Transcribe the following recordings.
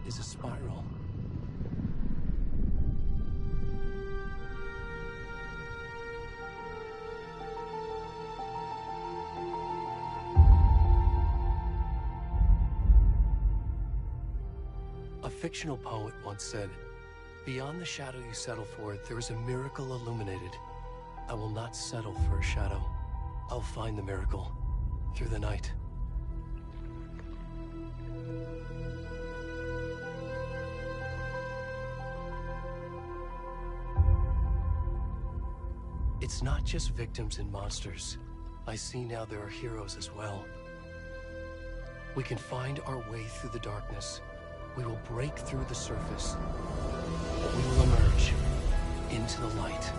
is a spiral. A fictional poet once said, "Beyond the shadow you settle for, there is a miracle illuminated. I will not settle for a shadow. I'll find the miracle through the night." It's not just victims and monsters. I see now there are heroes as well. We can find our way through the darkness. We will break through the surface. We will emerge into the light.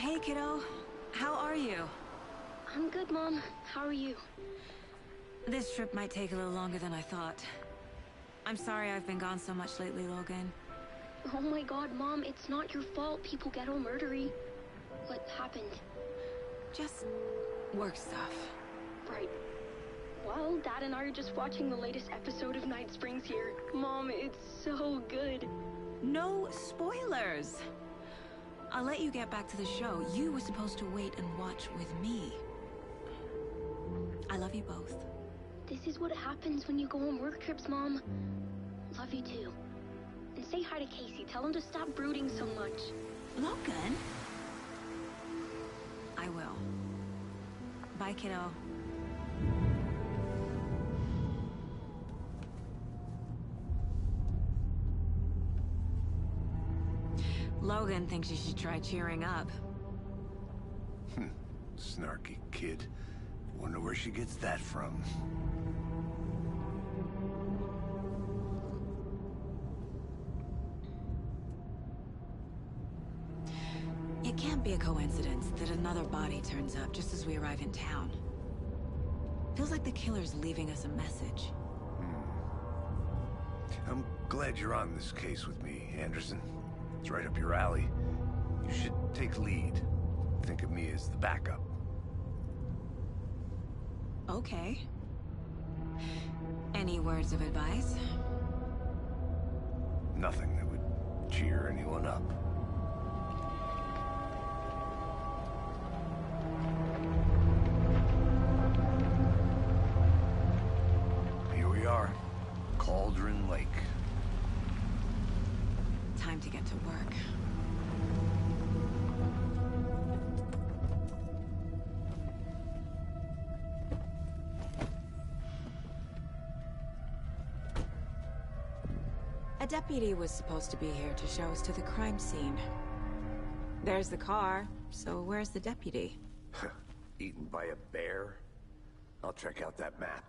Hey, kiddo. How are you? I'm good, Mom. How are you? This trip might take a little longer than I thought. I'm sorry I've been gone so much lately, Logan. Oh my god, Mom, it's not your fault people get all murdery. What happened? Just work stuff. Right. Well, Dad and I are just watching the latest episode of Night Springs here. Mom, it's so good. No spoilers! I'll let you get back to the show. You were supposed to wait and watch with me. I love you both. This is what happens when you go on work trips, Mom. Love you too. And say hi to Casey. Tell him to stop brooding so much. Logan? I will. Bye, kiddo. Logan thinks you should try cheering up. Snarky kid. Wonder where she gets that from. It can't be a coincidence that another body turns up just as we arrive in town. Feels like the killer's leaving us a message. I'm glad you're on this case with me, Anderson. It's right up your alley. You should take lead. Think of me as the backup. Okay. Any words of advice? Nothing that would cheer anyone up. Here we are. Cauldron Lake. Time to get to work. A deputy was supposed to be here to show us to the crime scene. There's the car, so where's the deputy? Eaten by a bear? I'll check out that map.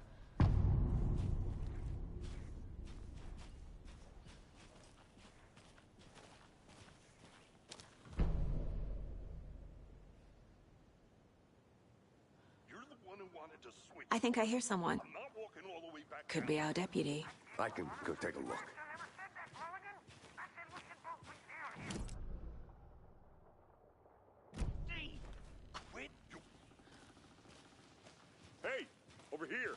I think I hear someone. I'm not walking all the way back. Could be our deputy. I can go take a look. Quit. Hey, over here.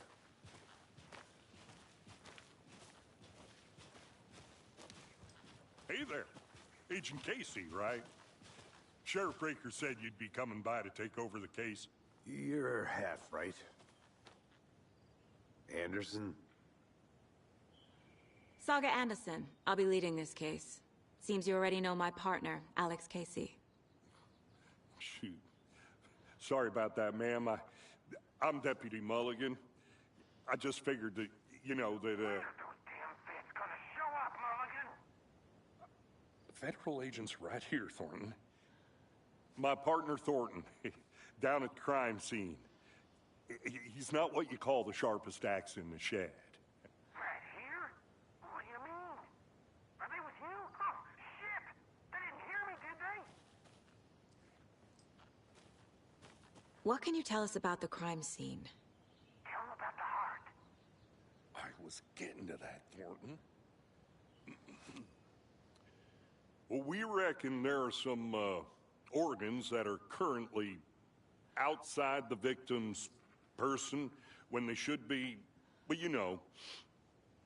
Hey there. Agent Casey, right? Sheriff Breaker said you'd be coming by to take over the case. You're half right. Anderson? Saga Anderson. I'll be leading this case. Seems you already know my partner, Alex Casey. Shoot. Sorry about that, ma'am. I'm Deputy Mulligan. I just figured that, you know, that, Federal agent's right here, Thornton. My partner, Thornton, down at the crime scene. He's not what you call the sharpest axe in the shed. Right here? What do you mean? Are they with you? Oh, shit! They didn't hear me, did they? What can you tell us about the crime scene? Tell them about the heart. I was getting to that, Thornton. Well, we reckon there are some, organs that are currently outside the victim's person when they should be, well, you know,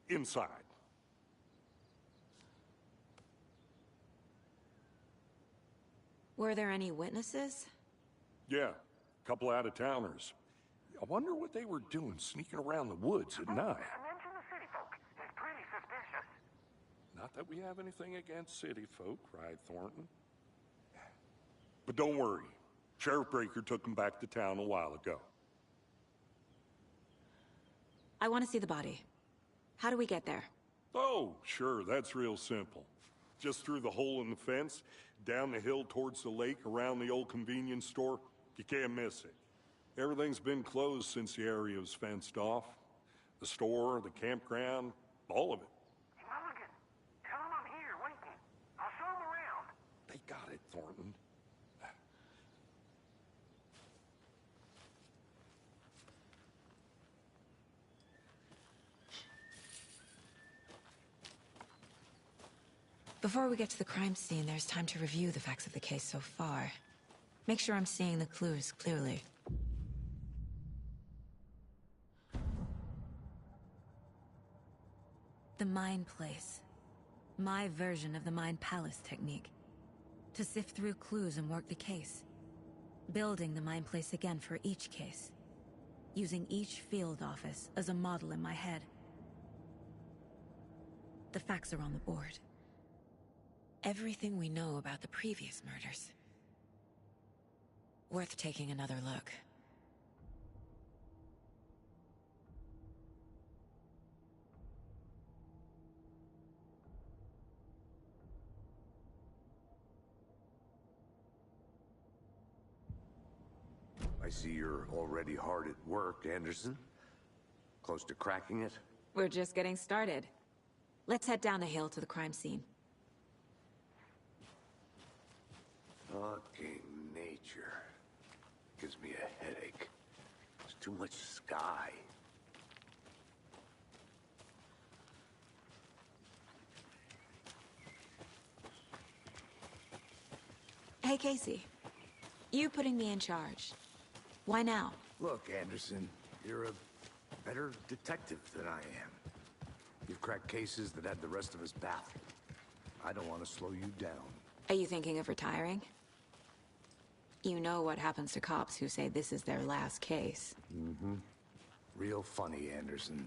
inside. Were there any witnesses? Yeah, a couple out-of-towners. I wonder what they were doing sneaking around the woods at night. Mention the city folk. It's pretty suspicious. Not that we have anything against city folk, right, Thornton? But don't worry. Sheriff Breaker took them back to town a while ago. I want to see the body. How do we get there? Oh, sure, that's real simple. Just through the hole in the fence, down the hill towards the lake, around the old convenience store. You can't miss it. Everything's been closed since the area was fenced off. The store, the campground, all of it. Mulligan, tell them I'm here waiting. I'll show them around. They got it, Thornton. Before we get to the crime scene, there's time to review the facts of the case so far. Make sure I'm seeing the clues clearly. The Mind Place. My version of the Mind Palace technique. To sift through clues and work the case. Building the Mind Place again for each case. Using each field office as a model in my head. The facts are on the board. Everything we know about the previous murders. Worth taking another look. I see you're already hard at work, Anderson. Close to cracking it? We're just getting started. Let's head down the hill to the crime scene. Fucking nature. Gives me a headache. There's too much sky. Hey, Casey. You putting me in charge. Why now? Look, Anderson, you're a better detective than I am. You've cracked cases that had the rest of us baffled. I don't want to slow you down. Are you thinking of retiring? You know what happens to cops who say this is their last case. Mm-hmm. Real funny, Anderson.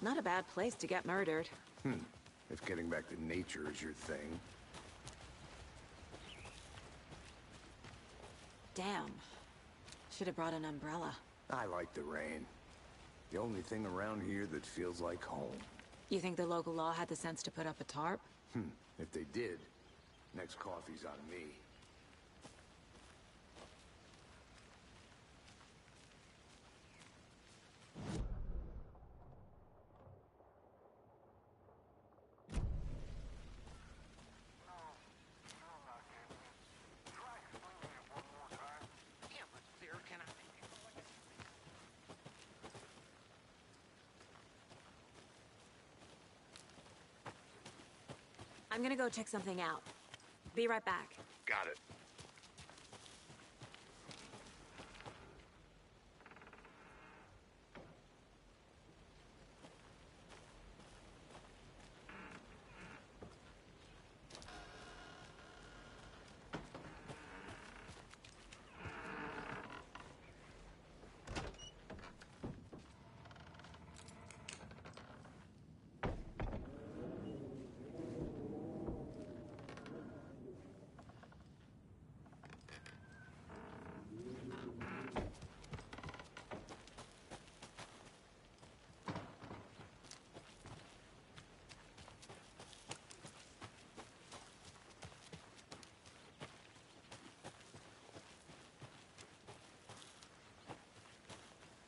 Not a bad place to get murdered. If getting back to nature is your thing. Damn. Should have brought an umbrella. I like the rain. The only thing around here that feels like home. You think the local law had the sense to put up a tarp? If they did, next coffee's on me. I'm gonna go check something out. Be right back. Got it.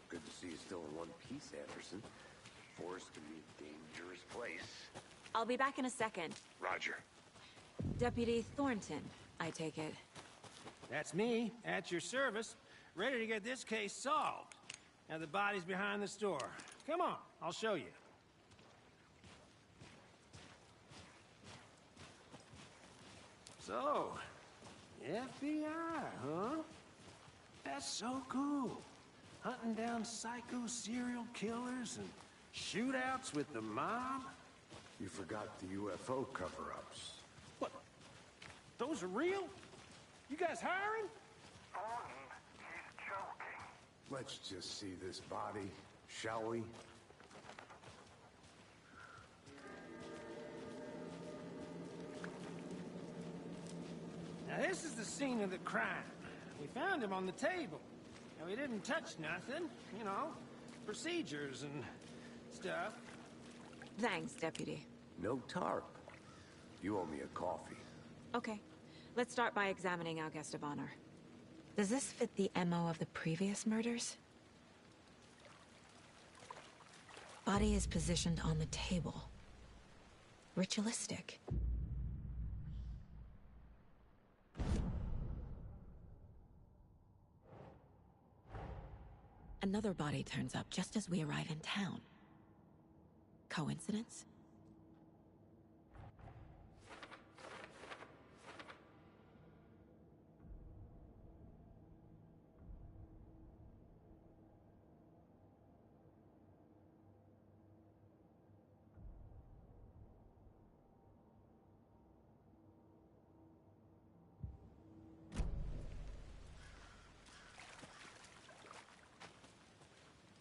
Good to see you still in one piece, Anderson. Forest can be a dangerous place. I'll be back in a second. Roger. Deputy Thornton, I take it. That's me, at your service, ready to get this case solved. Now the body's behind the store. Come on, I'll show you. So, FBI, huh? That's so cool. Hunting down psycho serial killers and Shootouts with the mob? You forgot the UFO cover-ups. What? Those are real? You guys hiring? Thornton, he's joking. Let's just see this body, shall we? Now this is the scene of the crime. We found him on the table. Now he didn't touch nothing, you know, procedures and stuff. Thanks, Deputy. No tarp. You owe me a coffee. Okay. Let's start by examining our guest of honor. Does this fit the MO of the previous murders? Body is positioned on the table. Ritualistic. Another body turns up just as we arrive in town. Coincidence?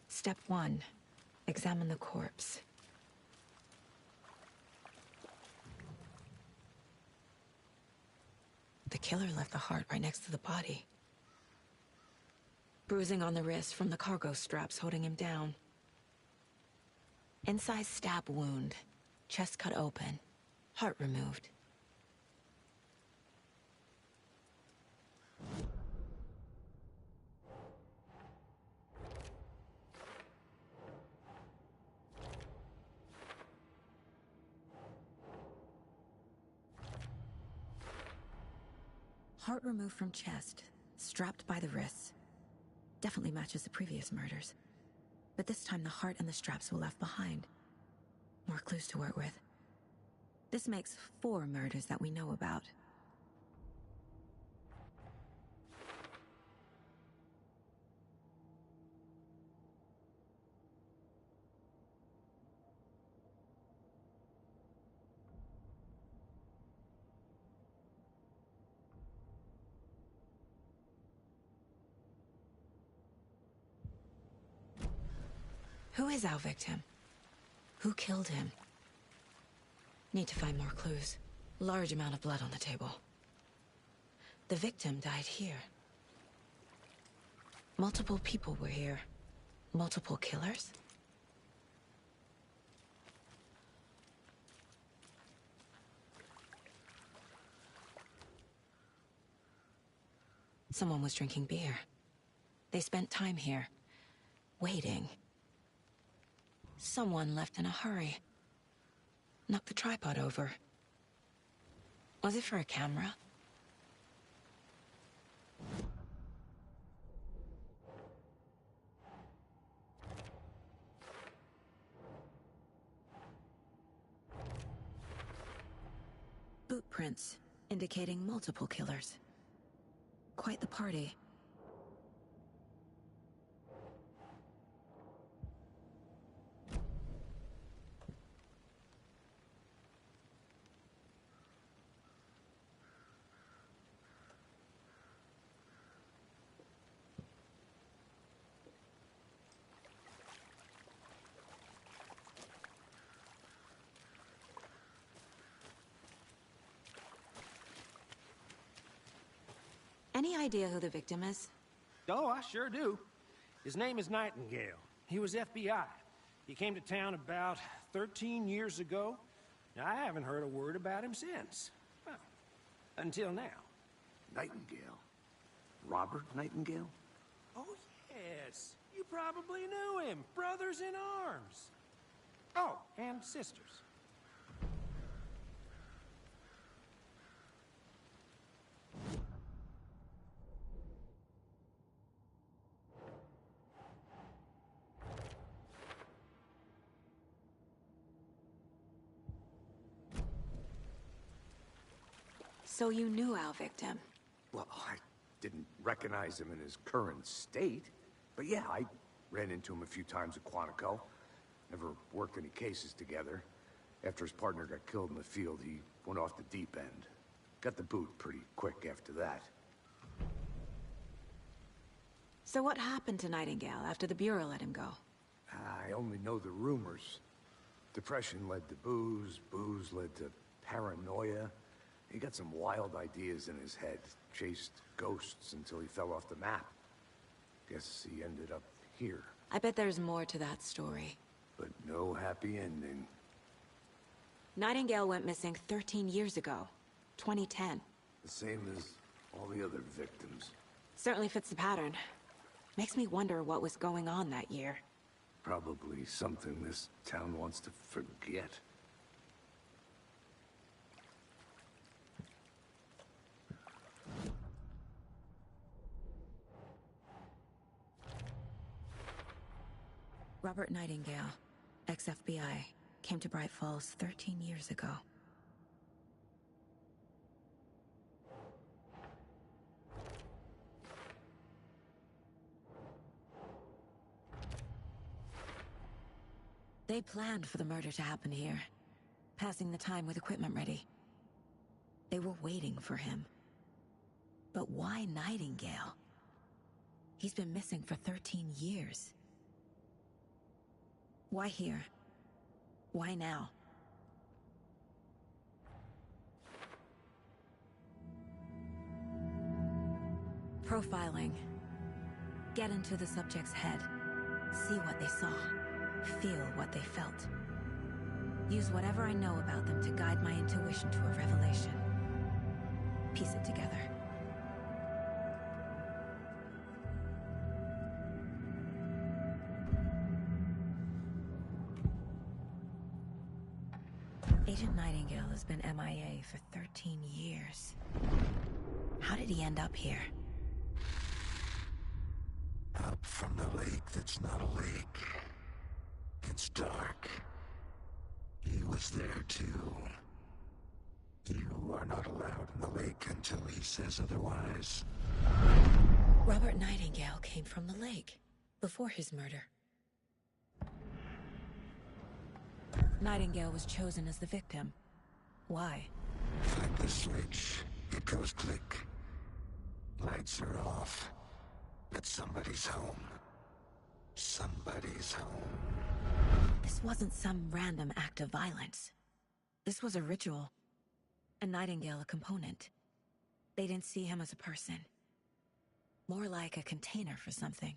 Step 1. Examine the corpse. The killer left the heart right next to the body. Bruising on the wrist from the cargo straps holding him down. Inside stab wound. Chest cut open. Heart removed. Heart removed from chest, strapped by the wrists. Definitely matches the previous murders. But this time the heart and the straps were left behind. More clues to work with. This makes 4 murders that we know about. Who is our victim? Who killed him? Need to find more clues. Large amount of blood on the table. The victim died here. Multiple people were here. Multiple killers? Someone was drinking beer. They spent time here, waiting. Someone left in a hurry. Knocked the tripod over. Was it for a camera? Boot prints, indicating multiple killers. Quite the party. Any idea who the victim is? Oh, I sure do. His name is Nightingale. He was FBI. He came to town about 13 years ago. Now, I haven't heard a word about him since. Well, until now. Nightingale? Robert Nightingale? Oh, yes. You probably knew him. Brothers in arms. Oh, and sisters. So you knew our victim? Well, I didn't recognize him in his current state. But yeah, I ran into him a few times at Quantico. Never worked any cases together. After his partner got killed in the field, he went off the deep end. Got the boot pretty quick after that. So what happened to Nightingale after the Bureau let him go? I only know the rumors. Depression led to booze, booze led to paranoia. He got some wild ideas in his head, chased ghosts until he fell off the map. Guess he ended up here. I bet there's more to that story. But no happy ending. Nightingale went missing 13 years ago. 2010. The same as all the other victims. Certainly fits the pattern. Makes me wonder what was going on that year. Probably something this town wants to forget. Robert Nightingale, ex-FBI, came to Bright Falls 13 years ago. They planned for the murder to happen here, passing the time with equipment ready. They were waiting for him. But why Nightingale? He's been missing for 13 years. Why here? Why now? Profiling. Get into the subject's head. See what they saw. Feel what they felt. Use whatever I know about them to guide my intuition to a revelation. Piece it together. Agent Nightingale has been MIA for 13 years. How did he end up here? Up from the lake that's not a lake. It's dark. He was there too. You are not allowed in the lake until he says otherwise. Robert Nightingale came from the lake, before his murder. Nightingale was chosen as the victim. Why? Flip the switch. It goes click. Lights are off. But somebody's home. Somebody's home. This wasn't some random act of violence. This was a ritual. And Nightingale a component. They didn't see him as a person. More like a container for something.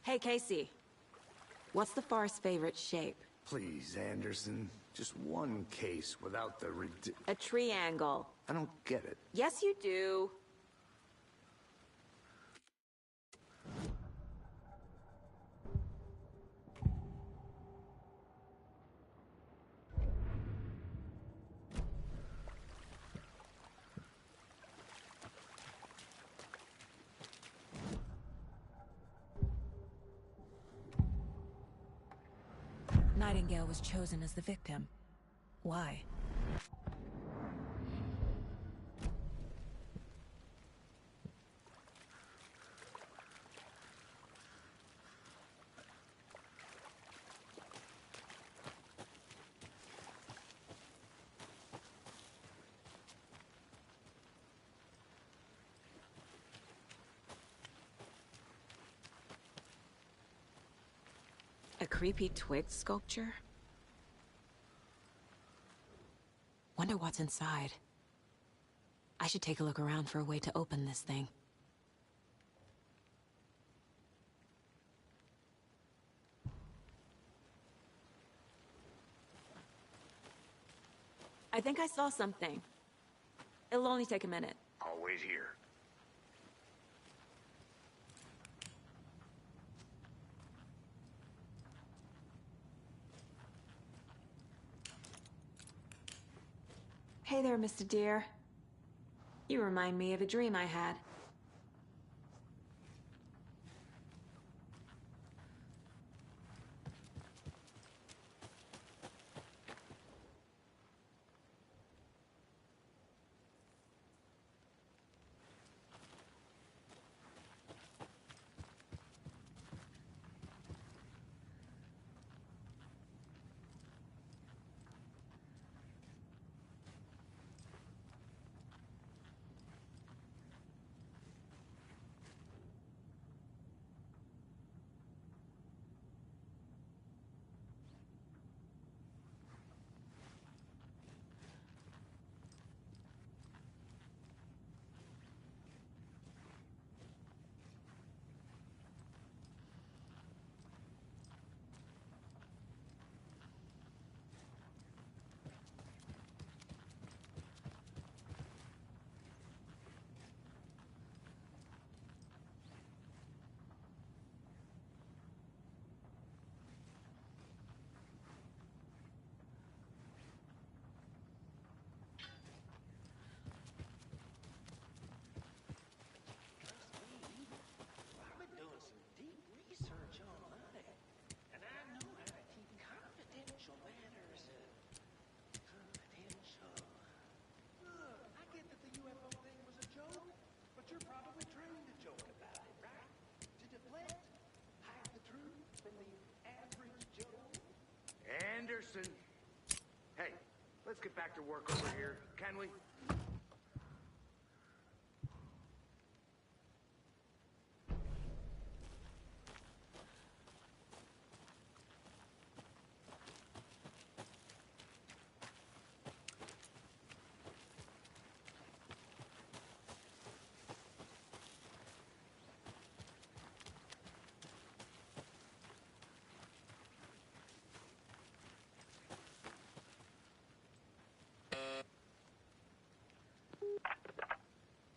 Hey, Casey. What's the far's favorite shape? Please, Anderson. Just one case without the A triangle. I don't get it. Yes, you do. Nightingale was chosen as the victim. Why? A creepy twig sculpture? Wonder what's inside. I should take a look around for a way to open this thing. I think I saw something. It'll only take a minute. I'll wait here. Hey there, Mr. Deer. You remind me of a dream I had. I've been doing some deep research online, and I know how to keep confidential matters confidential. Look, I get that the UFO thing was a joke, but you're probably trained to joke about it, right? To deflect, hide the truth from the average Joe. Anderson! Hey, let's get back to work over here, can we?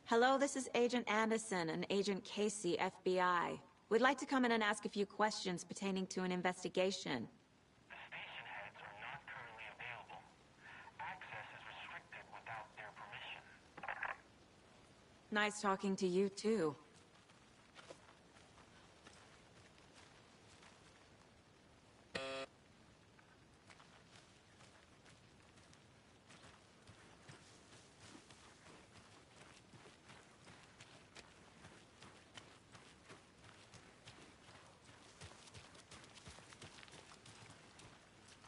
Hello, this is Agent Anderson and Agent Casey, FBI. We'd like to come in and ask a few questions pertaining to an investigation. The station heads are not currently available. Access is restricted without their permission. Nice talking to you, too.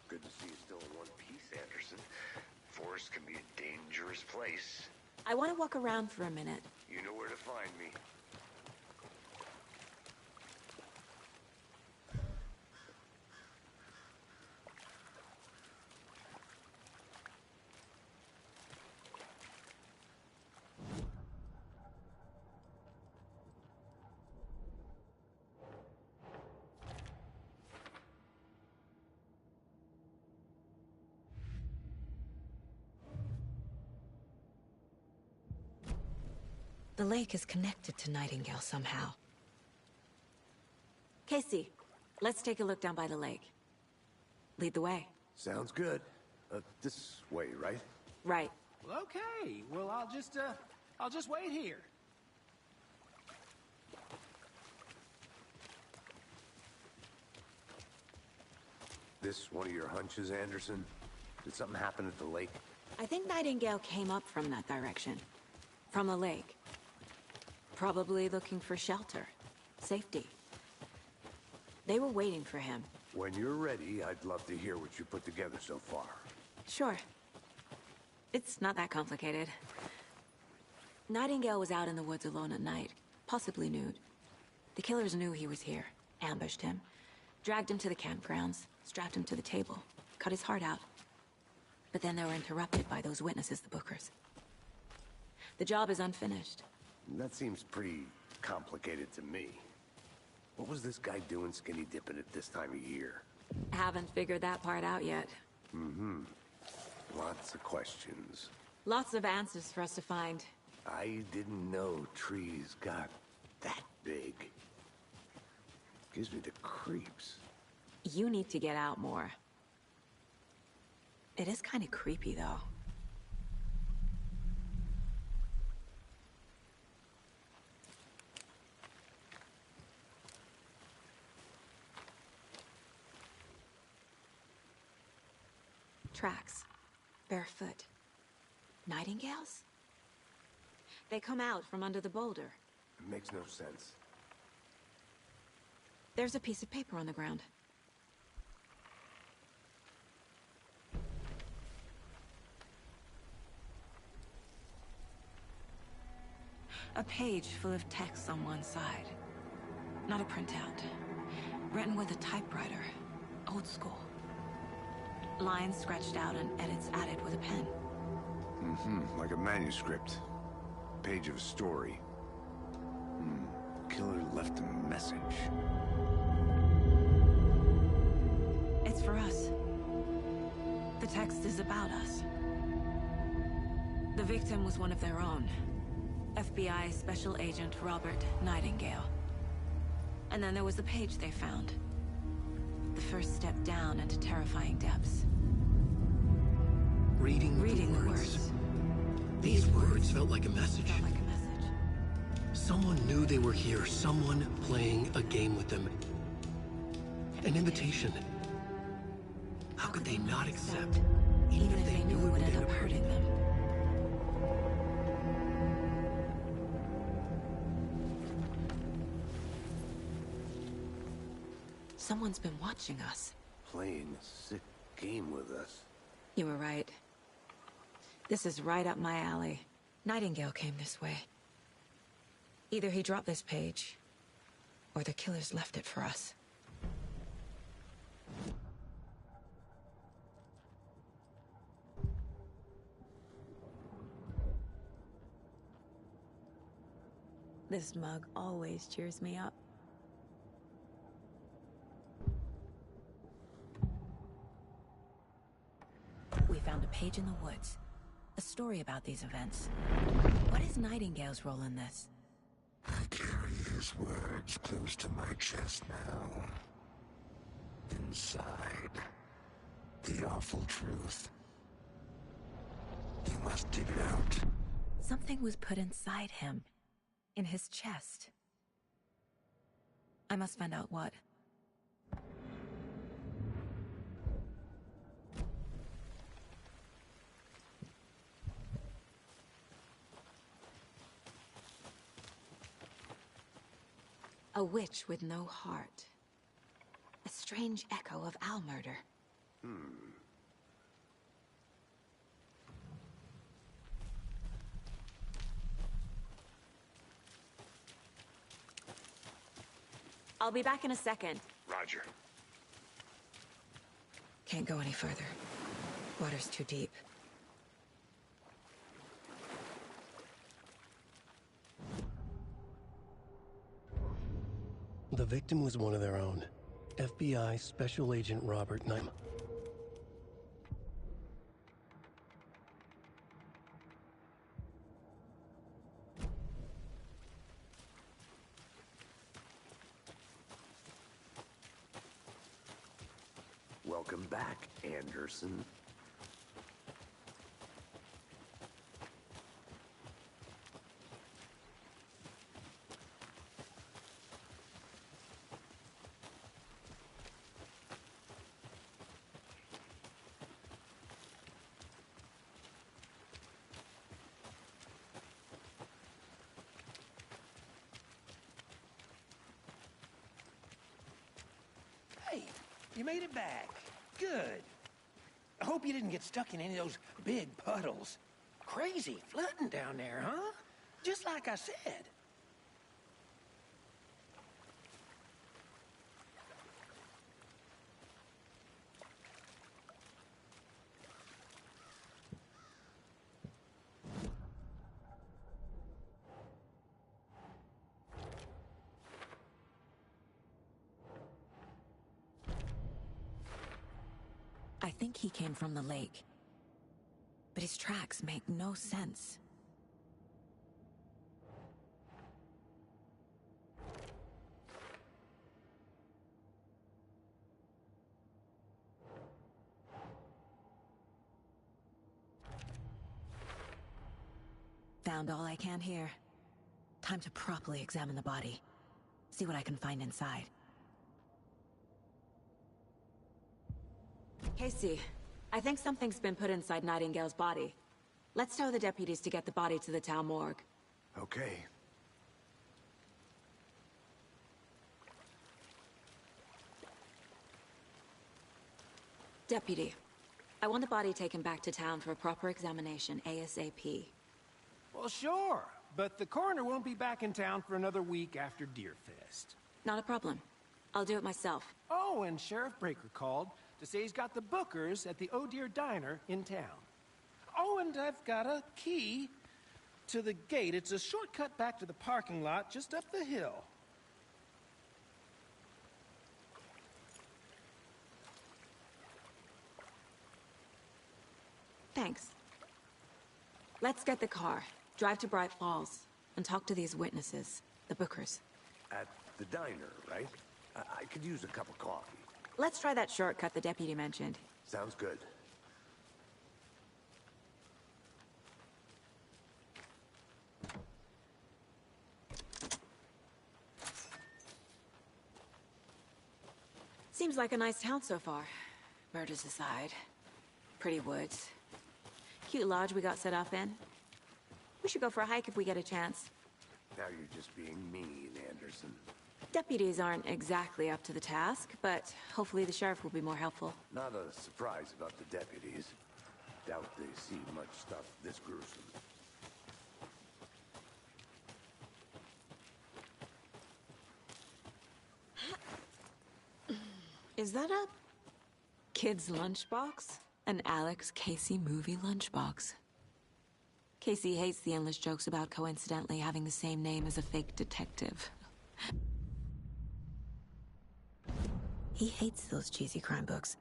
Good to see you still in one piece, Anderson. Forest can be a dangerous place. I want to walk around for a minute. You know where to find me. The lake is connected to Nightingale somehow. Casey, let's take a look down by the lake. Lead the way. Sounds good. This way, right? Right. Well, okay. Well, I'll just wait here. This one of your hunches, Anderson? Did something happen at the lake? I think Nightingale came up from that direction. From the lake. Probably looking for shelter. Safety. They were waiting for him. When you're ready, I'd love to hear what you put together so far. Sure. It's not that complicated. Nightingale was out in the woods alone at night, possibly nude. The killers knew he was here, ambushed him, dragged him to the campgrounds, strapped him to the table, cut his heart out. But then they were interrupted by those witnesses, the Bookers. The job is unfinished. That seems pretty complicated to me. What was this guy doing skinny dipping at this time of year? Haven't figured that part out yet. Mm-hmm. Lots of questions. Lots of answers for us to find. I didn't know trees got that big. Gives me the creeps. You need to get out more. It is kind of creepy, though. Tracks. Barefoot. Nightingales? They come out from under the boulder. It makes no sense. There's a piece of paper on the ground. A page full of text on one side. Not a printout. Written with a typewriter. Old school. Lines scratched out and edits added with a pen. Mm-hmm, like a manuscript. Page of a story. Killer left a message. It's for us. The text is about us. The victim was one of their own. FBI Special Agent Robert Nightingale. And then there was the page they found. The first step down into terrifying depths. Reading the words. These words felt like a message. Felt like a message. Someone knew they were here. Someone playing a game with them. An invitation. How could they not accept, even if they knew it would end up hurting them? Someone's been watching us. Playing a sick game with us. You were right. This is right up my alley. Nightingale came this way. Either he dropped this page, or the killers left it for us. This mug always cheers me up. We found a page in the woods. A story about these events. What is Nightingale's role in this? I carry his words close to my chest now. Inside, the awful truth. You must dig it out. Something was put inside him. In his chest. I must find out what. A witch with no heart. A strange echo of owl murder. I'll be back in a second. Roger. Can't go any further. Water's too deep. The victim was one of their own. FBI Special Agent Robert Nightingale. Welcome back, Anderson. Hey, you made it back. Good. I hope you didn't get stuck in any of those big puddles. Crazy flooding down there, huh? Just like I said. I think he came from the lake. But his tracks make no sense. Found all I can here. Time to properly examine the body. See what I can find inside. Casey, I think something's been put inside Nightingale's body. Let's tell the deputies to get the body to the town morgue. Okay. Deputy, I want the body taken back to town for a proper examination, ASAP. Well, sure. But the coroner won't be back in town for another week after Deerfest. Not a problem. I'll do it myself. Oh, and Sheriff Breaker called to say he's got the Bookers at the Oh Dear Diner in town. Oh, and I've got a key to the gate. It's a shortcut back to the parking lot just up the hill. Thanks. Let's get the car, drive to Bright Falls, and talk to these witnesses, the Bookers. At the diner, right? I could use a cup of coffee. Let's try that shortcut the deputy mentioned. Sounds good. Seems like a nice town so far. Murders aside. Pretty woods. Cute lodge we got set up in. We should go for a hike if we get a chance. Now you're just being mean, Anderson. Deputies aren't exactly up to the task, but hopefully the sheriff will be more helpful. Not a surprise about the deputies. Doubt they see much stuff this gruesome. Is that a kid's lunchbox? An Alex Casey movie lunchbox. Casey hates the endless jokes about coincidentally having the same name as a fake detective. He hates those cheesy crime books,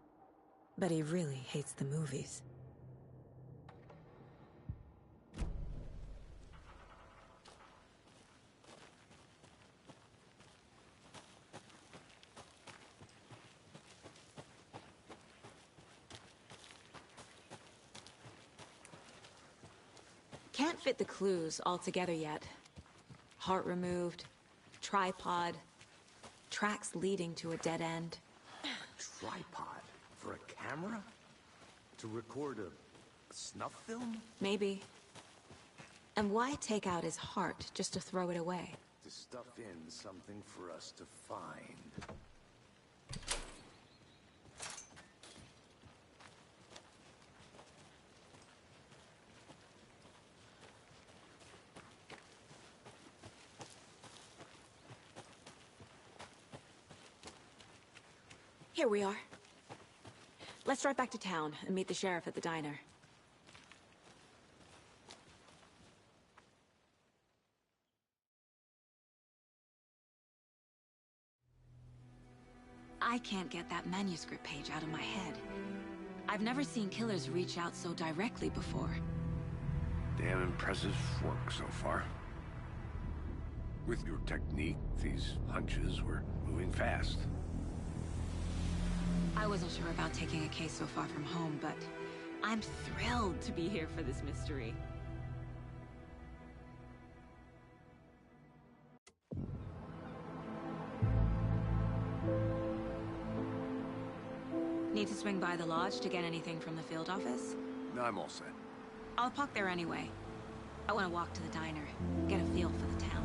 but he really hates the movies. Can't fit the clues all together yet. Heart removed, tripod, tracks leading to a dead end. Tripod? For a camera? To record a snuff film? Maybe. And why take out his heart just to throw it away? To stuff in something for us to find. Here we are. Let's drive back to town and meet the sheriff at the diner. I can't get that manuscript page out of my head. I've never seen killers reach out so directly before. Damn impressive work so far. With your technique, these hunches were moving fast. I wasn't sure about taking a case so far from home, but I'm thrilled to be here for this mystery. Need to swing by the lodge to get anything from the field office? No, I'm all set. I'll park there anyway. I want to walk to the diner, get a feel for the town.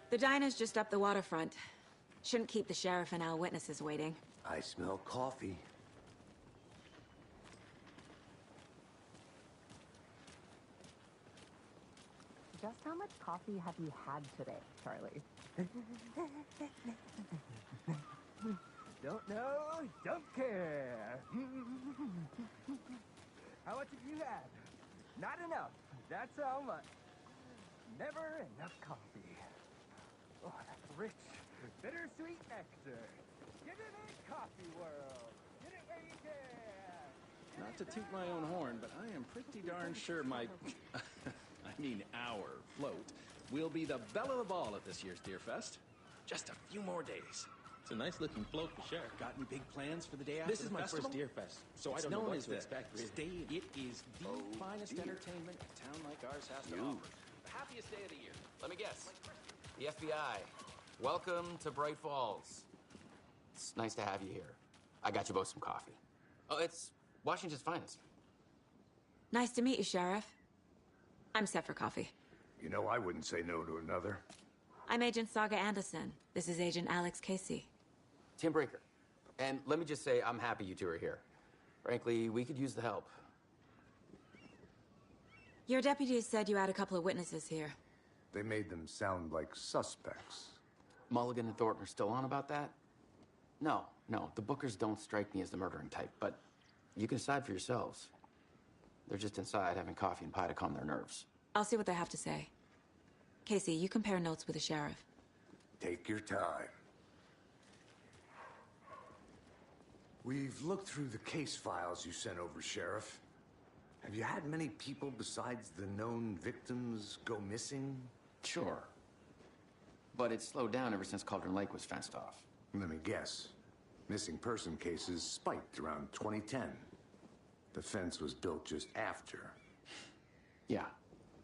The diner's just up the waterfront. Shouldn't keep the sheriff and our witnesses waiting. I smell coffee. Just how much coffee have you had today, Charlie? Don't know, don't care. How much have you had? Not enough. That's how much. Never enough coffee. Oh, that's rich, bittersweet nectar. Get it in, coffee world. Get it where you can. Not to toot my own horn, but I am pretty darn sure my... I mean our float will be the belle of the ball at this year's Deerfest. Just a few more days. It's a nice looking float for sure. Got any big plans for the day after This is the my festival? first Deerfest, so I It's don't know known what as to the expect. Really. Stay. It is the finest entertainment a town like ours has to offer. The happiest day of the year. Let me guess. The FBI. Welcome to Bright Falls. It's nice to have you here. I got you both some coffee. Oh, it's Washington's finest. Nice to meet you, Sheriff. I'm set for coffee. You know, I wouldn't say no to another. I'm Agent Saga Anderson. This is Agent Alex Casey. Tim Breaker. And let me just say, I'm happy you two are here. Frankly, we could use the help. Your deputies said you had a couple of witnesses here. They made them sound like suspects. Mulligan and Thornton are still on about that? No, the Bookers don't strike me as the murdering type, but you can decide for yourselves. They're just inside having coffee and pie to calm their nerves. I'll see what they have to say. Casey, you compare notes with the sheriff. Take your time. We've looked through the case files you sent over, Sheriff. Have you had many people besides the known victims go missing? Sure. But it's slowed down ever since Cauldron Lake was fenced off. Let me guess. Missing person cases spiked around 2010. The fence was built just after. Yeah,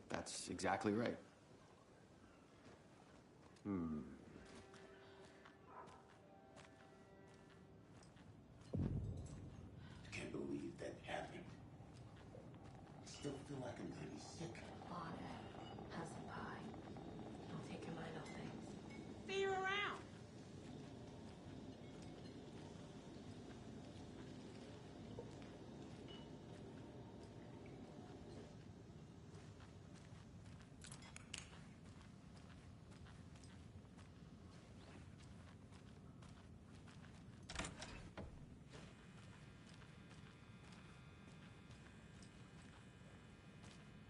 that's exactly right. Can't believe that happened. Still feel like I'm gonna be sick. On it. Have some pie. Don't take your mind off things. See you around.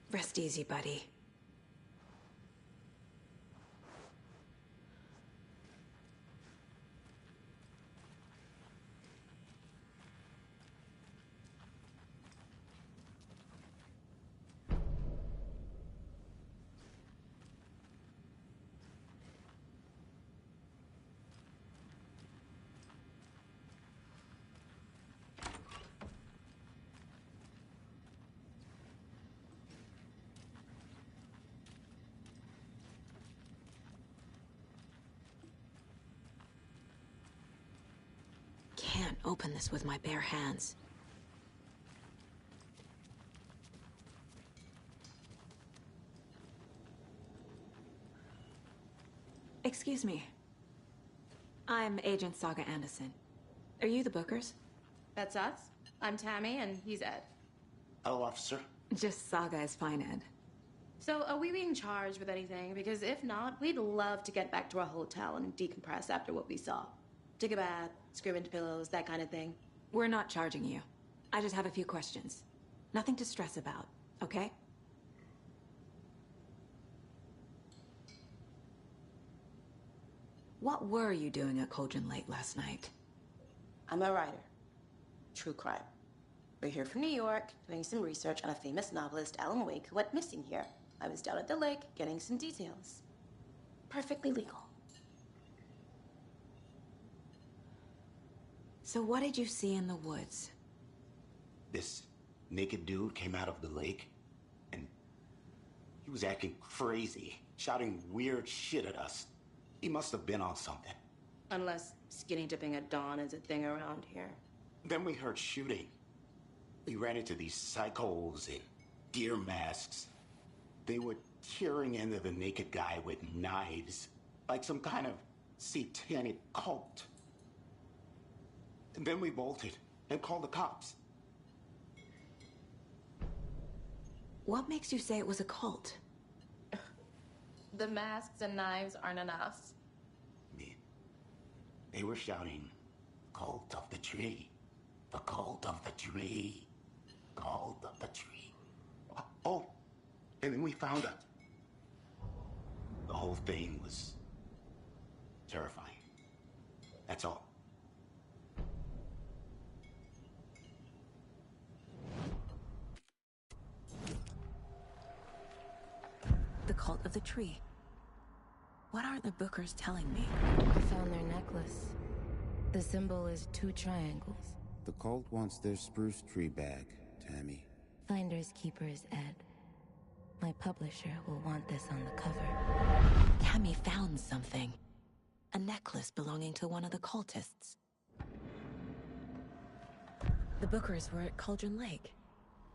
Rest easy, buddy. Can't open this with my bare hands. Excuse me. I'm Agent Saga Anderson. Are you the Bookers? That's us. I'm Tammy, and he's Ed. Hello, officer. Just Saga is fine, Ed. So, are we being charged with anything? Because if not, we'd love to get back to our hotel and decompress after what we saw. Take a bath, scream into pillows, that kind of thing. We're not charging you. I just have a few questions. Nothing to stress about, okay? What were you doing at Cauldron Lake last night? I'm a writer. True crime. We're here from New York, doing some research on a famous novelist, Alan Wake, who went missing here. I was down at the lake, getting some details. Perfectly legal. So what did you see in the woods? This naked dude came out of the lake, and he was acting crazy, shouting weird shit at us. He must have been on something. Unless skinny dipping at dawn is a thing around here. Then we heard shooting. We ran into these psychos in deer masks. They were tearing into the naked guy with knives, like some kind of satanic cult. And then we bolted and called the cops. What makes you say it was a cult? The masks and knives aren't enough. They were shouting, "Cult of the tree, the cult of the tree, cult of the tree." Oh, and then we found it. The whole thing was terrifying. That's all. The cult of the tree. What are the Bookers telling me? I found their necklace. The symbol is 2 triangles. The cult wants their spruce tree back, Tammy. Finders keepers, Ed. My publisher will want this on the cover. Tammy found something. A necklace belonging to one of the cultists. The Bookers were at Cauldron Lake.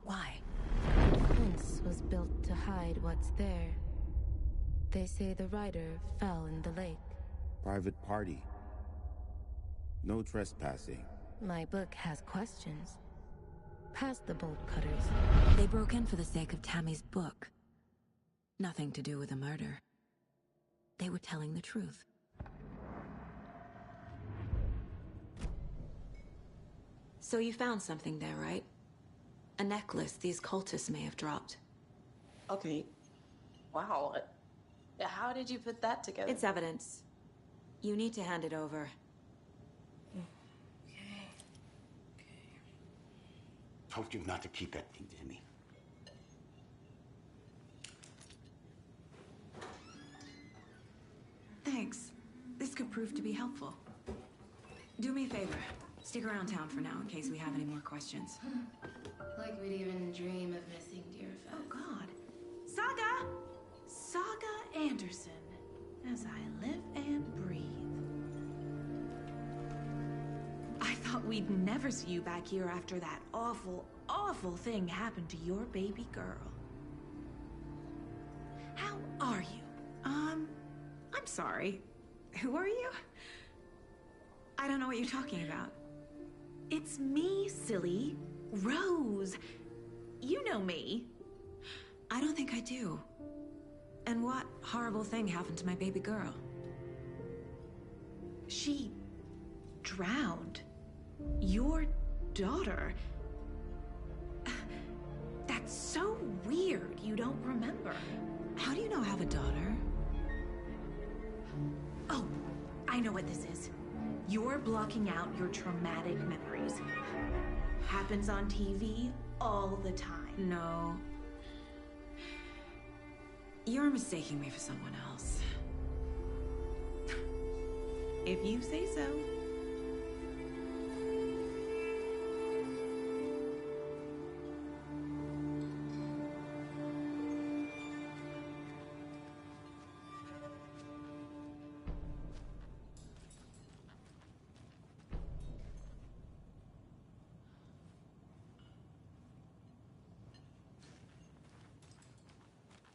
Why? The fence was built to hide what's there. They say the rider fell in the lake. Private party. No trespassing. My book has questions. Past the bolt cutters. They broke in for the sake of Tammy's book. Nothing to do with a murder. They were telling the truth. So you found something there, right? A necklace these cultists may have dropped. Okay. Wow. How did you put that together? It's evidence. You need to hand it over. Told you not to keep that thing to me. Thanks. This could prove to be helpful. Do me a favor. Stick around town for now in case we have any more questions. Like we'd even dream of missing Deerfest. Oh, God. Saga! Saga Anderson. As I live and breathe. I thought we'd never see you back here after that awful, awful thing happened to your baby girl. How are you? I'm sorry. Who are you? I don't know what you're talking about. It's me, silly. Rose. You know me. I don't think I do. And what horrible thing happened to my baby girl? She drowned. Your daughter. That's so weird you don't remember. How do you know I have a daughter? Oh, I know what this is. You're blocking out your traumatic memories. Happens on TV all the time. No. You're mistaking me for someone else. If you say so.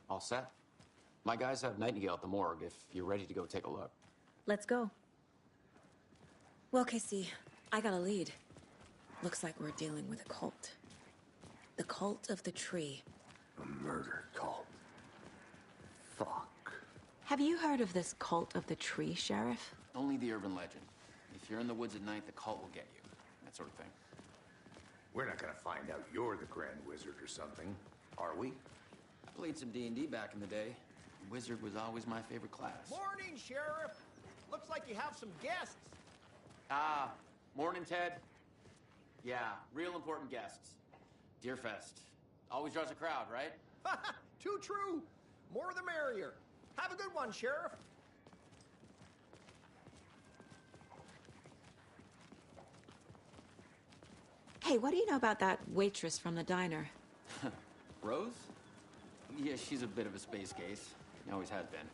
All set? My guys have Nightingale at the morgue if you're ready to go take a look. Let's go. Well, Casey, I got a lead. Looks like we're dealing with a cult. The cult of the tree. A murder cult. Fuck. Have you heard of this cult of the tree, Sheriff? Only the urban legend. If you're in the woods at night, the cult will get you. That sort of thing. We're not gonna find out you're the Grand Wizard or something, are we? I played some D&D back in the day. Wizard was always my favorite class. Morning, Sheriff. Looks like you have some guests. Morning, Ted. Yeah, real important guests. Deerfest. Always draws a crowd, right? Too true. More the merrier. Have a good one, Sheriff. Hey, what do you know about that waitress from the diner? Rose? Yeah, she's a bit of a space case. Always has been.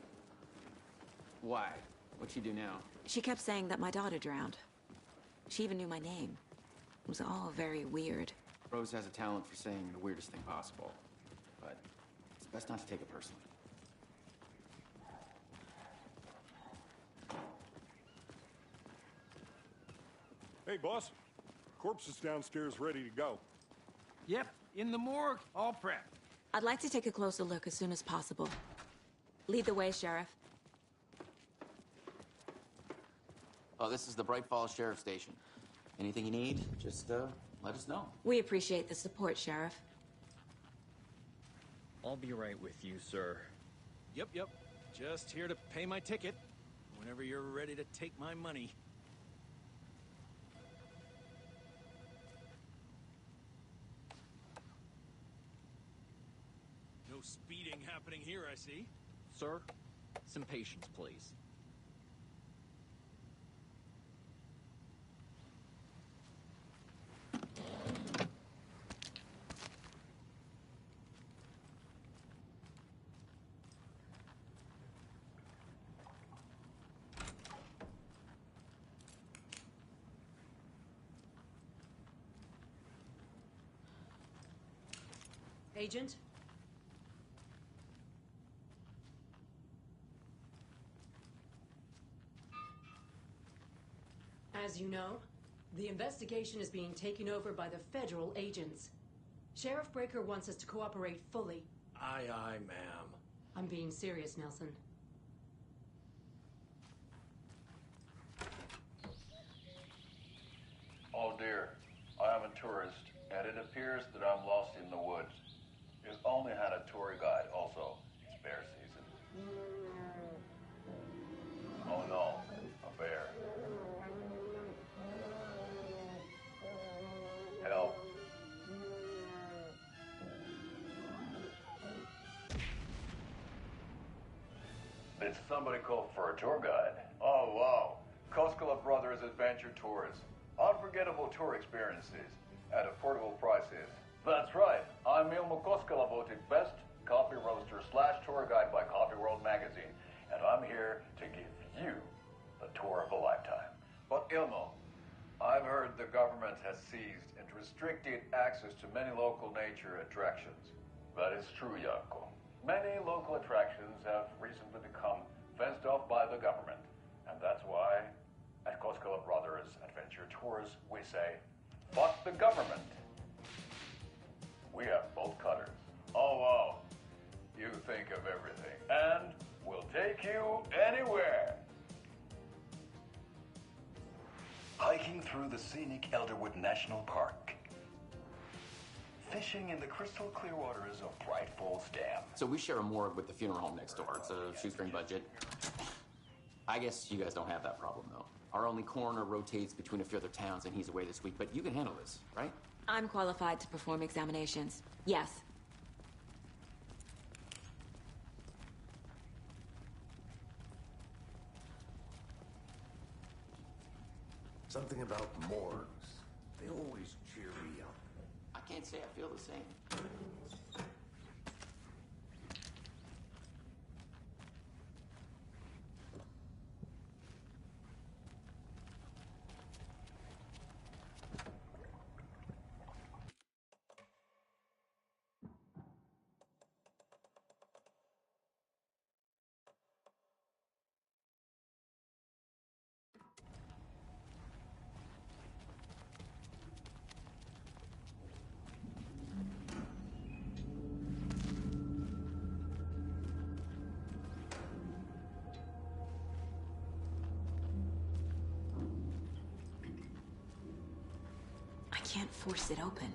Why? What'd she do now? She kept saying that my daughter drowned. She even knew my name. It was all very weird. Rose has a talent for saying the weirdest thing possible. But it's best not to take it personally. Hey, boss. Corpse is downstairs ready to go. Yep, in the morgue, all prepped. I'd like to take a closer look as soon as possible. Lead the way, Sheriff. Oh, this is the Bright Falls Sheriff Station. Anything you need, just let us know. We appreciate the support, Sheriff. I'll be right with you, sir. Yep. Just here to pay my ticket. Whenever you're ready to take my money. No speeding happening here, I see. Sir, some patience, please. Agent? As you know, the investigation is being taken over by the federal agents. Sheriff Breaker wants us to cooperate fully. Aye, ma'am. I'm being serious, Nelson. Oh dear, I am a tourist, and it appears that I'm lost in the woods. You've only had a tour guide, also. It's bear season. Oh no, a bear. Help. Did somebody call for a tour guide? Oh wow, Koskela Brothers Adventure Tours. Unforgettable tour experiences at affordable prices. That's right. I'm Ilmo Koskela, voted best coffee roaster / tour guide by Coffee World magazine, and I'm here to give you the tour of a lifetime. But Ilmo, I've heard the government has seized and restricted access to many local nature attractions. That is true, Janko. Many local attractions have recently become fenced off by the government, and that's why at Koskela Brothers Adventure Tours we say, fuck the government. We have bolt cutters. Oh wow, you think of everything, and we'll take you anywhere. Hiking through the scenic Elderwood National Park. Fishing in the crystal clear waters of Bright Falls Dam. So we share a morgue with the funeral home next door. It's a shoestring budget. I guess you guys don't have that problem, though. Our only coroner rotates between a few other towns, and he's away this week. But you can handle this, right? I'm qualified to perform examinations. Yes. Something about morgues. They always cheer me up. I can't say I feel the same. I can't force it open.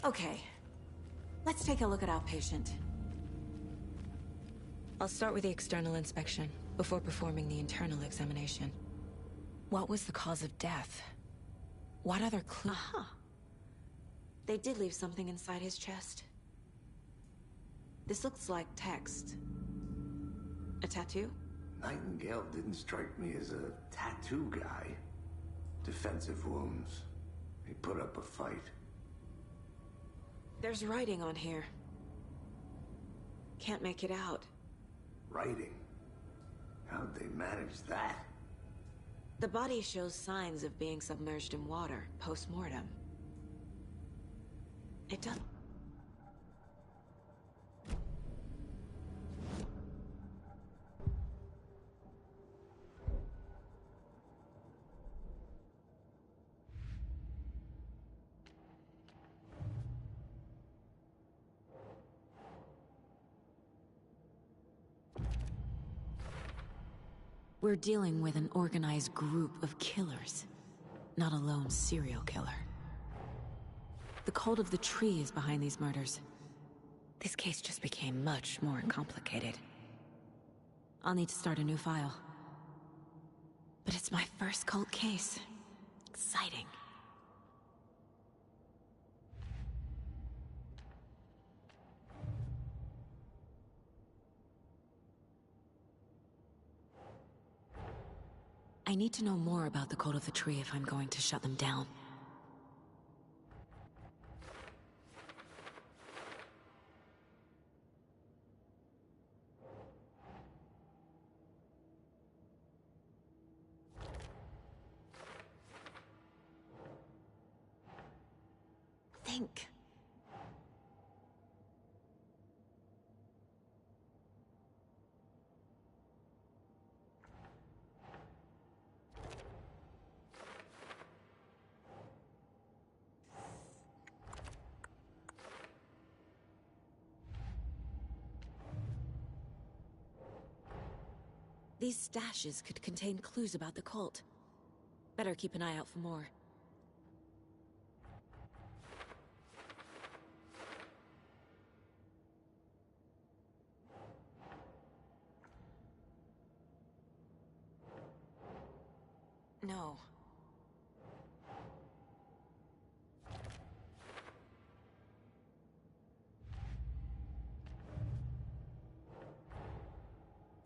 Okay, Let's take a look at our patient. I'll start with the external inspection, before performing the internal examination. What was the cause of death? What other clue? Aha! They did leave something inside his chest. This looks like text. A tattoo? Nightingale didn't strike me as a tattoo guy. Defensive wounds. He put up a fight. There's writing on here. Can't make it out. Writing? How'd they manage that? The body shows signs of being submerged in water, post-mortem. It does. We're dealing with an organized group of killers, not a lone serial killer. The cult of the tree is behind these murders. This case just became much more complicated. I'll need to start a new file. But it's my first cult case. Exciting. I need to know more about the Cult of the Tree if I'm going to shut them down. Think. These stashes could contain clues about the cult. Better keep an eye out for more. No.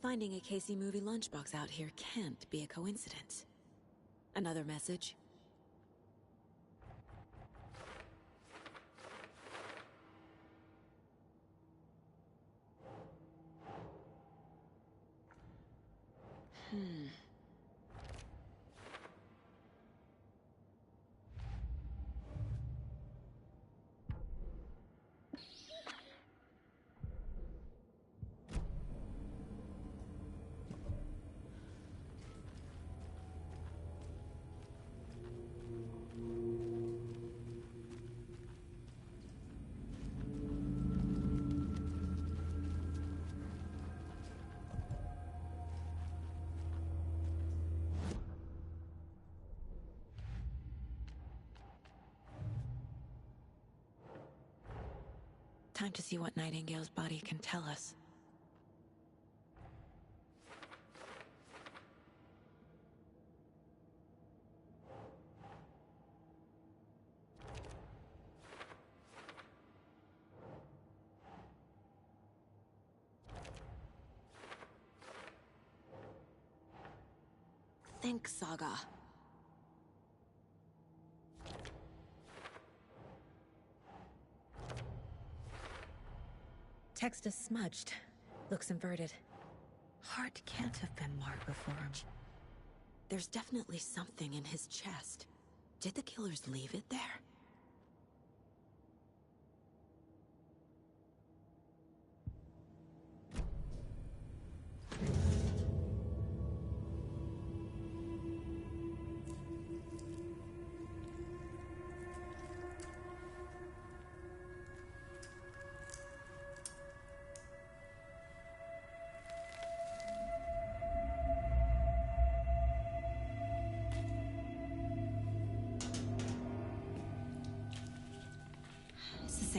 Finding a Casey movie lunchbox out here can't be a coincidence. Another message? Time to see what Nightingale's body can tell us. Think, Saga. Text is smudged. Looks inverted. Heart can't have been marked before him. There's definitely something in his chest. Did the killers leave it there?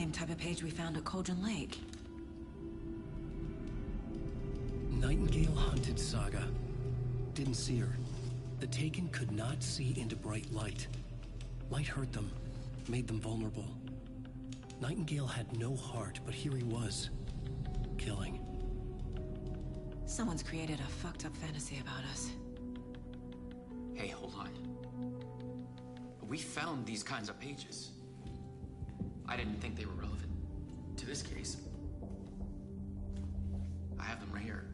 same type of page we found at Cauldron Lake. Nightingale hunted Saga. Didn't see her. The Taken could not see into bright light. Light hurt them, made them vulnerable. Nightingale had no heart, but here he was, killing. Someone's created a fucked up fantasy about us. Hey, hold on. We found these kinds of pages. I didn't think they were relevant to this case. I have them right here.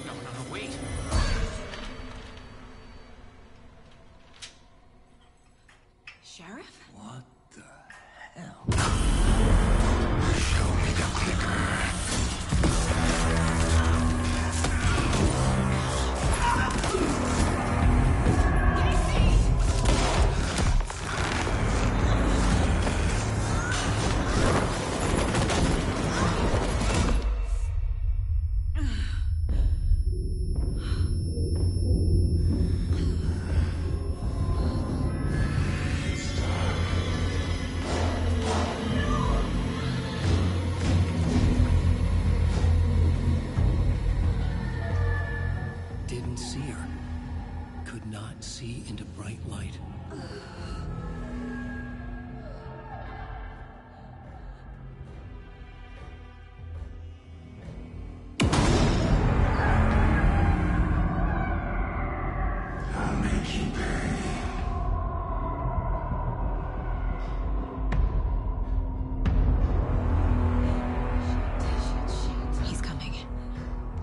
No, wait. Sheriff? What the hell? Show me the clicker. Didn't see her. Could not see into bright light. I'll make you pay. He's coming.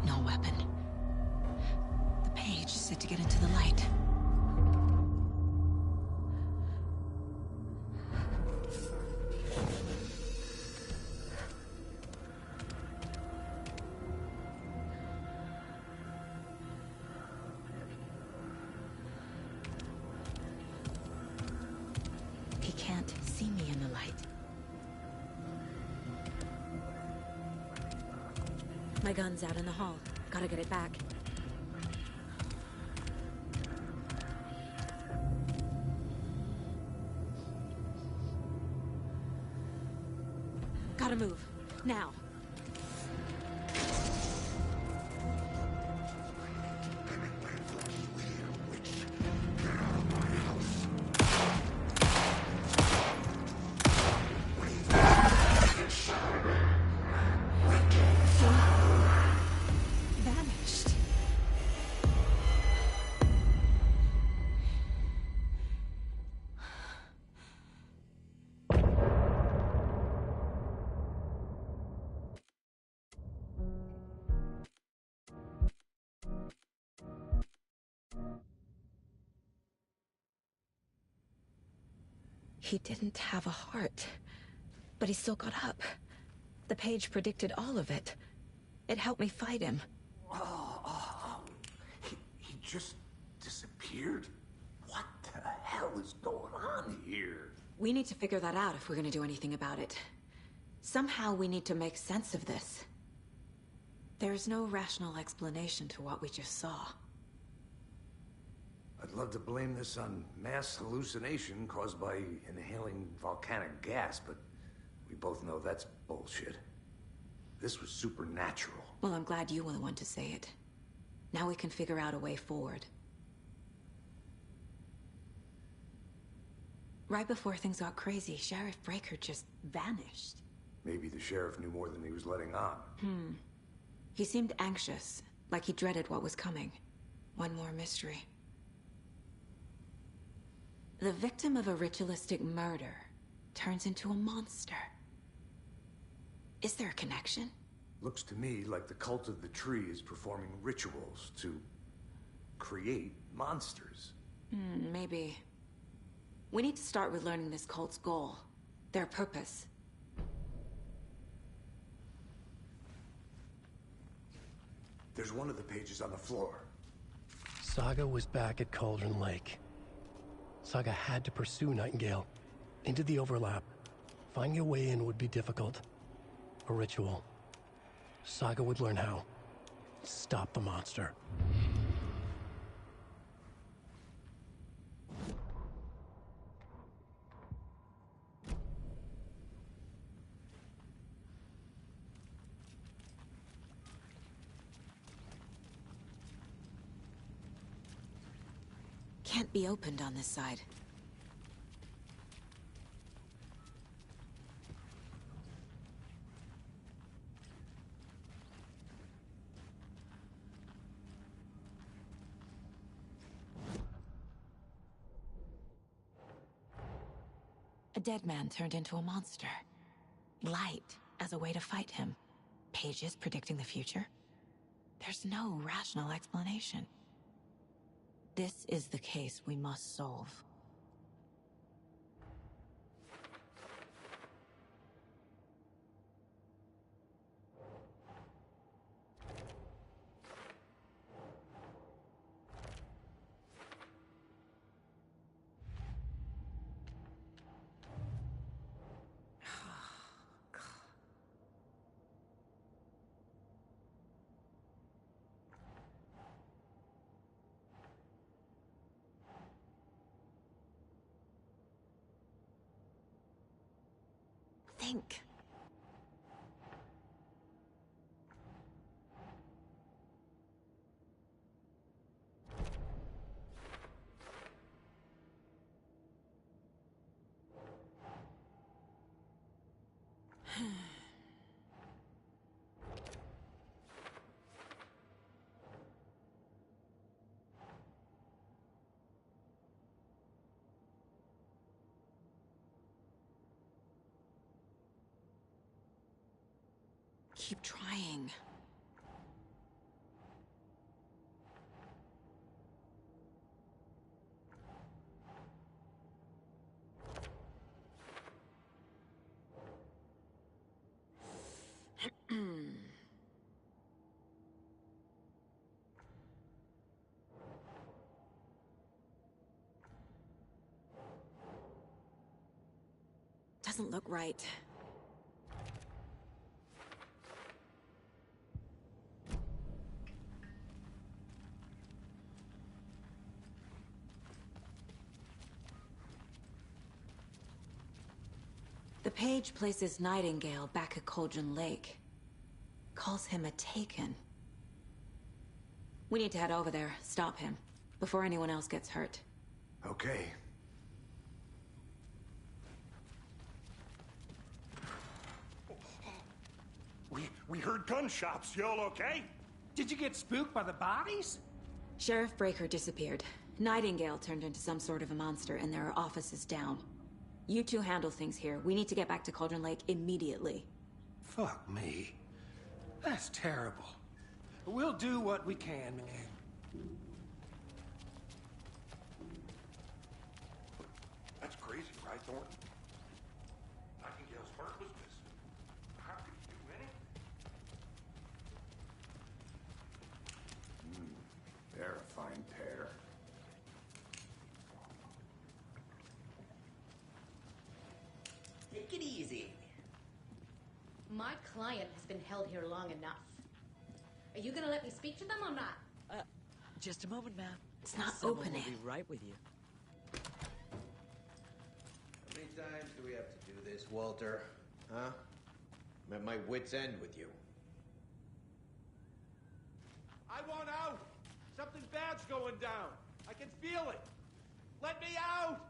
No weapon. The page set to get into the light. He can't see me in the light. My gun's out in the hall. Gotta get it back. Gotta move. Now. Vanished. He didn't have a heart, but he still got up. The page predicted all of it. It helped me fight him. He just disappeared? What the hell is going on here? We need to figure that out if we're gonna do anything about it. Somehow we need to make sense of this. There's no rational explanation to what we just saw. I'd love to blame this on mass hallucination caused by inhaling volcanic gas, but we both know that's bullshit. This was supernatural. Well, I'm glad you were the one to say it. Now we can figure out a way forward. Right before things got crazy, Sheriff Breaker just vanished. Maybe the sheriff knew more than he was letting on. He seemed anxious, like he dreaded what was coming. One more mystery. The victim of a ritualistic murder turns into a monster. Is there a connection? Looks to me like the cult of the tree is performing rituals to create monsters. Maybe. We need to start with learning this cult's goal, their purpose. There's one of the pages on the floor. Saga was back at Cauldron Lake. Saga had to pursue Nightingale into the overlap. Finding a way in would be difficult. A ritual. Saga would learn how. Stop the monster. Can't be opened on this side. A dead man turned into a monster. Light as a way to fight him. Pages predicting the future. There's no rational explanation. This is the case we must solve. Think. Keep trying. Doesn't look right. The page places Nightingale back at Cauldron Lake. Calls him a Taken. We need to head over there, stop him, before anyone else gets hurt. Okay. We heard gunshots. Y'all okay? Did you get spooked by the bodies? Sheriff Breaker disappeared. Nightingale turned into some sort of a monster, and there are offices down. You two handle things here. We need to get back to Cauldron Lake immediately. Fuck me. That's terrible. We'll do what we can, man. That's crazy, right, Thornton? Nightingale's heart was missing. How could he do anything? They're a fine pair. Take it easy. My client has been held here long enough. Are you gonna let me speak to them or not? Just a moment, ma'am. It's not Someone opening. will be right with you. How many times do we have to do this, Walter? Huh? I'm at my wit's end with you. I want out! Something bad's going down. I can feel it. Let me out!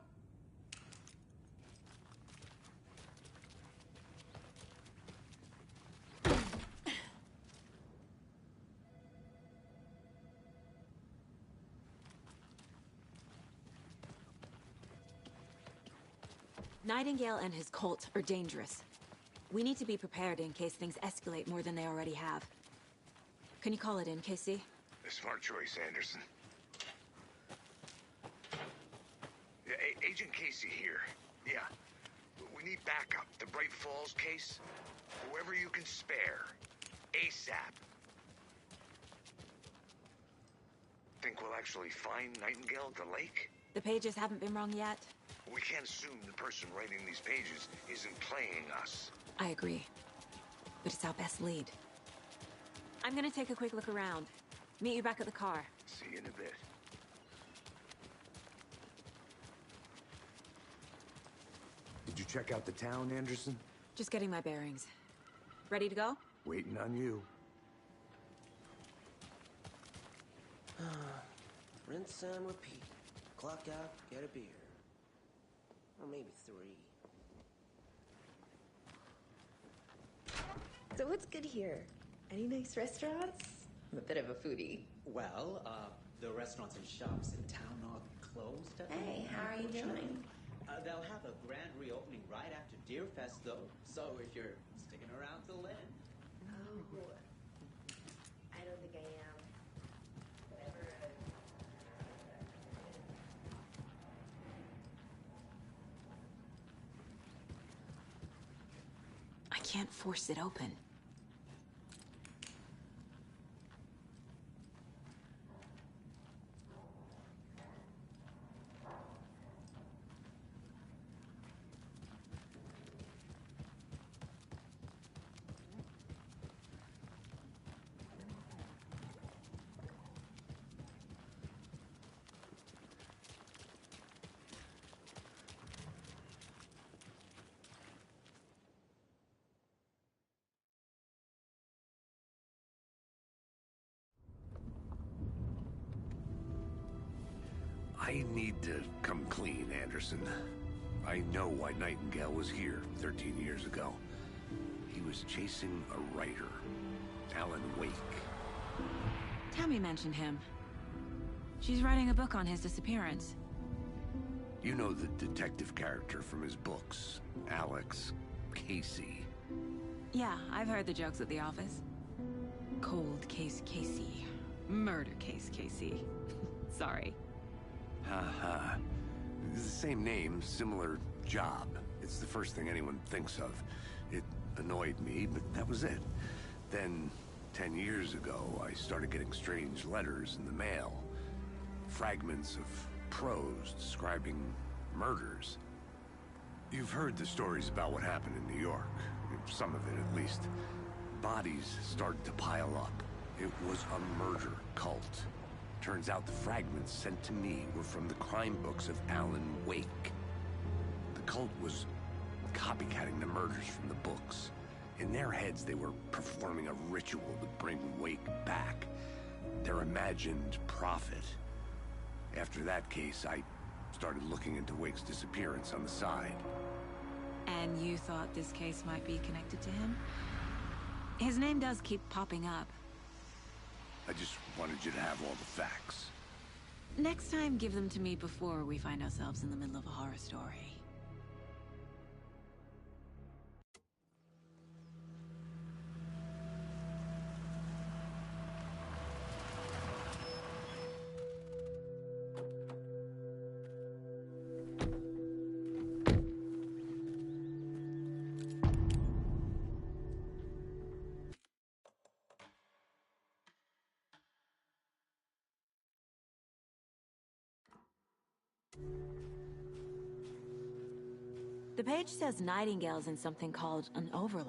Nightingale and his cult are dangerous. We need to be prepared in case things escalate more than they already have. Can you call it in, KC? A smart choice, Anderson. Yeah, Agent Casey here. Yeah. We need backup. The Bright Falls case. Whoever you can spare. ASAP. Think we'll actually find Nightingale at the lake? The pages haven't been wrong yet. We can't assume the person writing these pages isn't playing us. I agree. but it's our best lead. I'm gonna take a quick look around. Meet you back at the car. See you in a bit. Did you check out the town, Anderson? Just getting my bearings. Ready to go? Waiting on you. Rinse and repeat. Clock out, get a beer. Or maybe 3. So what's good here? Any nice restaurants? I'm a bit of a foodie. Well, the restaurants and shops in town are closed at the moment. Hey, how are you doing? They'll have a grand reopening right after Deerfest, though. So if you're sticking around till then. Oh, I don't think I am. Whatever. I can't force it open. I need to come clean, Anderson. I know why Nightingale was here 13 years ago. He was chasing a writer, Alan Wake. Tammy mentioned him. She's writing a book on his disappearance. You know the detective character from his books, Alex Casey. Yeah, I've heard the jokes at the office. Cold case Casey. Murder case Casey. Sorry. Ha. It's the same name, similar job. It's the first thing anyone thinks of. It annoyed me, but that was it. Then, 10 years ago, I started getting strange letters in the mail. Fragments of prose describing murders. You've heard the stories about what happened in New York. Some of it, at least. Bodies started to pile up. It was a murder cult. Turns out the fragments sent to me were from the crime books of Alan Wake. The cult was copycatting the murders from the books. In their heads, they were performing a ritual to bring Wake back. Their imagined prophet. After that case, I started looking into Wake's disappearance on the side. And you thought this case might be connected to him? His name does keep popping up. I just wanted you to have all the facts. Next time, give them to me before we find ourselves in the middle of a horror story. The page says Nightingale's in something called an overlap.